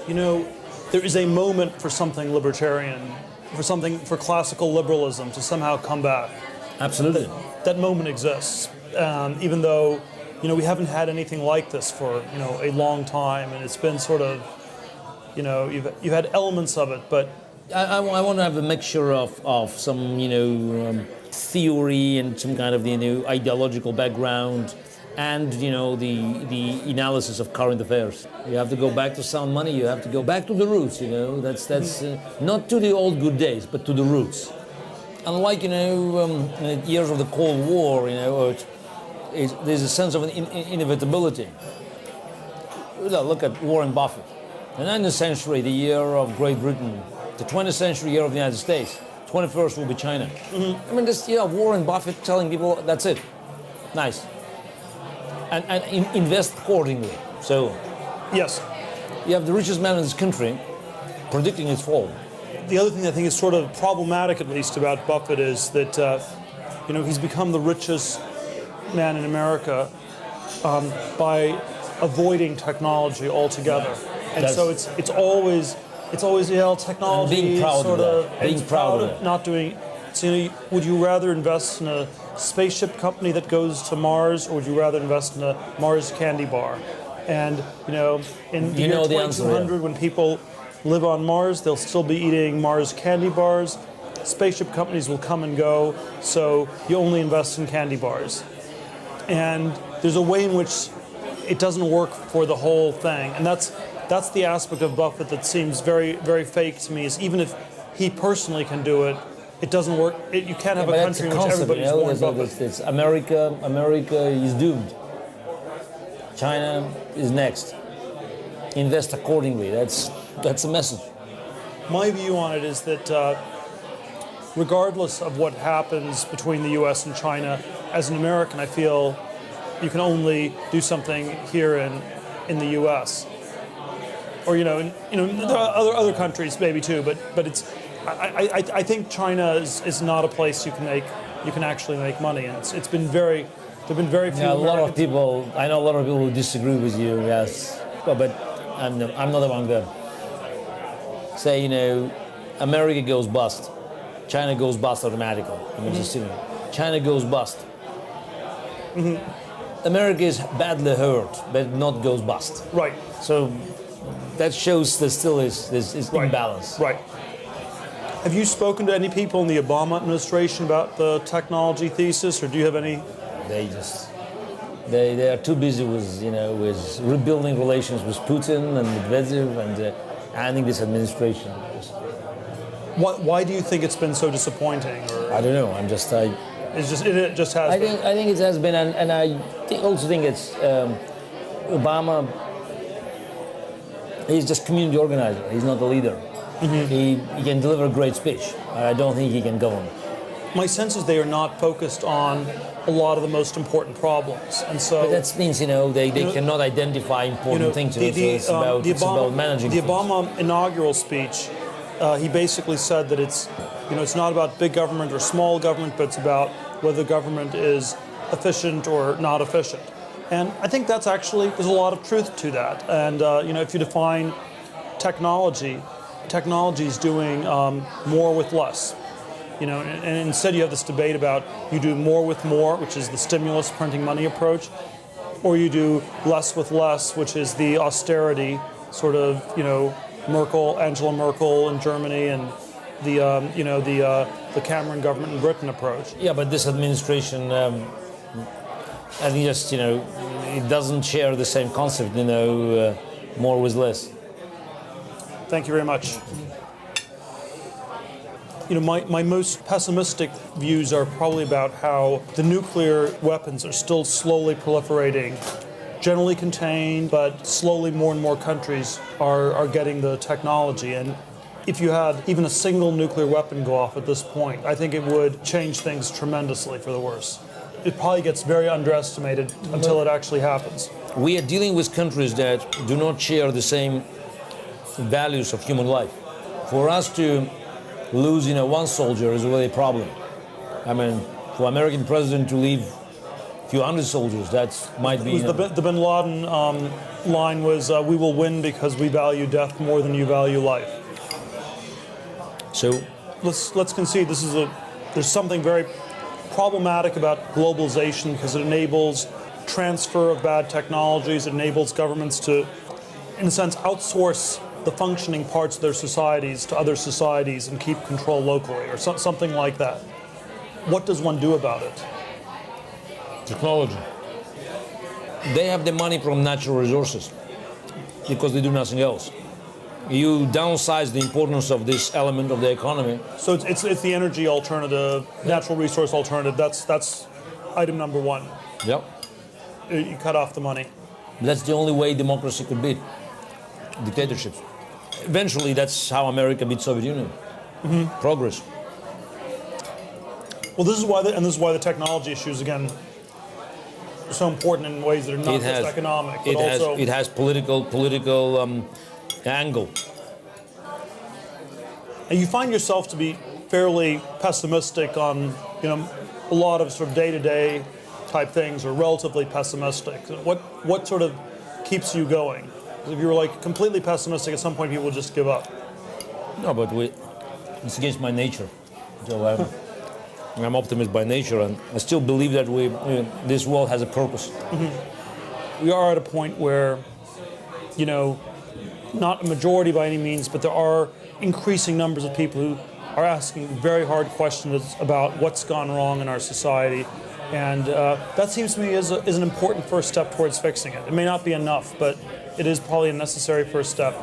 you know, there is a moment for something libertarian, for classical liberalism to somehow come back. Absolutely. That moment exists, even though, you know, we haven't had anything like this for, you know, a long time, and it's been sort of, you know, you've had elements of it, but I want to have a mixture of some, you know, theory and some kind of, you know, ideological background, and, you know, the analysis of current affairs. You have to go back to sound money. You have to go back to the roots. You know, that's not to the old good days, but to the roots. Unlike, you know, years of the Cold War, you know, there's a sense of inevitability. Look at Warren Buffett. The 19th century, the year of Great Britain. The 20th century, year of the United States. 21st will be China. I mean, this, you know, Warren Buffett telling people, that's it. Nice. And invest accordingly. So, yes, you have the richest man in this country predicting its fall. The other thing I think is sort of problematic, at least, about Buffett is that, you know, he's become the richest man in America by avoiding technology altogether. And so it's always technology. Being proud sort of that. Being proud of it. Not doing. So, you know, would you rather invest in a spaceship company that goes to Mars, or would you rather invest in a Mars candy bar? And, you know, in the year 2200, when people live on Mars, they'll still be eating Mars candy bars. Spaceship companies will come and go, so you only invest in candy bars. And there's a way in which it doesn't work for the whole thing, and that's the aspect of Buffett that seems very, very fake to me. Is even if he personally can do it, it doesn't work. You can't have a country in which everybody's born Buffett. It's America is doomed. China is next. Invest accordingly. That's the message. My view on it is that regardless of what happens between the U.S. and China, as an American, I feel you can only do something here in the U.S. Or there are other countries maybe too, but it's. I think China is not a place you can actually make money, and it's been very. There've been very few. Yeah, a lot of people. I know a lot of people who disagree with you. Yes, but I'm not among them. Say, America goes bust, China goes bust automatically. China goes bust. America is badly hurt, but not goes bust. Right. So that shows there still is imbalance. Right. Have you spoken to any people in the Obama administration about the technology thesis, or do you have any? They are too busy with rebuilding relations with Putin and Medvedev and ending this administration. Why do you think it's been so disappointing? Or? I don't know. It just has been. I think it has been, and I also think it's Obama. He's just community organizer. He's not the leader. He can deliver a great speech. I don't think he can govern. My sense is they are not focused on a lot of the most important problems, and so. But that means they cannot identify important things. So it's about managing. The Obama inaugural speech, he basically said that it's not about big government or small government, but it's about whether government is efficient or not efficient. And I think there's a lot of truth to that. And if you define technology is doing more with less. And instead you have this debate about you do more with more, which is the stimulus printing money approach, or you do less with less, which is the austerity sort of, Angela Merkel in Germany and the Cameron government in Britain approach. Yeah, but this administration, I think it doesn't share the same concept, more with less. Thank you very much. My most pessimistic views are probably about how the nuclear weapons are still slowly proliferating, generally contained, but slowly more and more countries are getting the technology. And if you had even a single nuclear weapon go off at this point, I think it would change things tremendously for the worse. It probably gets very underestimated until it actually happens. We are dealing with countries that do not share the same values of human life. For us to lose, one soldier is really a problem. I mean, for American president to leave few hundred soldiers. That might be. The Bin Laden line was, "We will win because we value death more than you value life." So let's concede there's something very problematic about globalization because it enables transfer of bad technologies. It enables governments to, in a sense, outsource the functioning parts of their societies to other societies and keep control locally, or something like that. What does one do about it? Technology. They have the money from natural resources because they do nothing else. You downsize the importance of this element of the economy. So it's the energy alternative, natural resource alternative. That's item number one. Yep. You cut off the money. That's the only way democracy could beat dictatorships. Eventually, that's how America beat Soviet Union. Mm-hmm. Progress. Well, this is why the technology issues again are so important in ways that are not just economic, but also it has political angle. And you find yourself to be fairly pessimistic on, a lot of sort of day-to-day type things, or relatively pessimistic. What sort of keeps you going? If you were like completely pessimistic, at some point people would just give up. No, but it's against my nature. So I'm optimist by nature, and I still believe that this world has a purpose. Mm-hmm. We are at a point where, not a majority by any means, but there are increasing numbers of people who are asking very hard questions about what's gone wrong in our society. And that seems to me is an important first step towards fixing it. It may not be enough, but it is probably a necessary first step.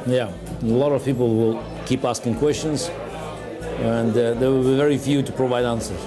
Yeah, a lot of people will keep asking questions, and there will be very few to provide answers.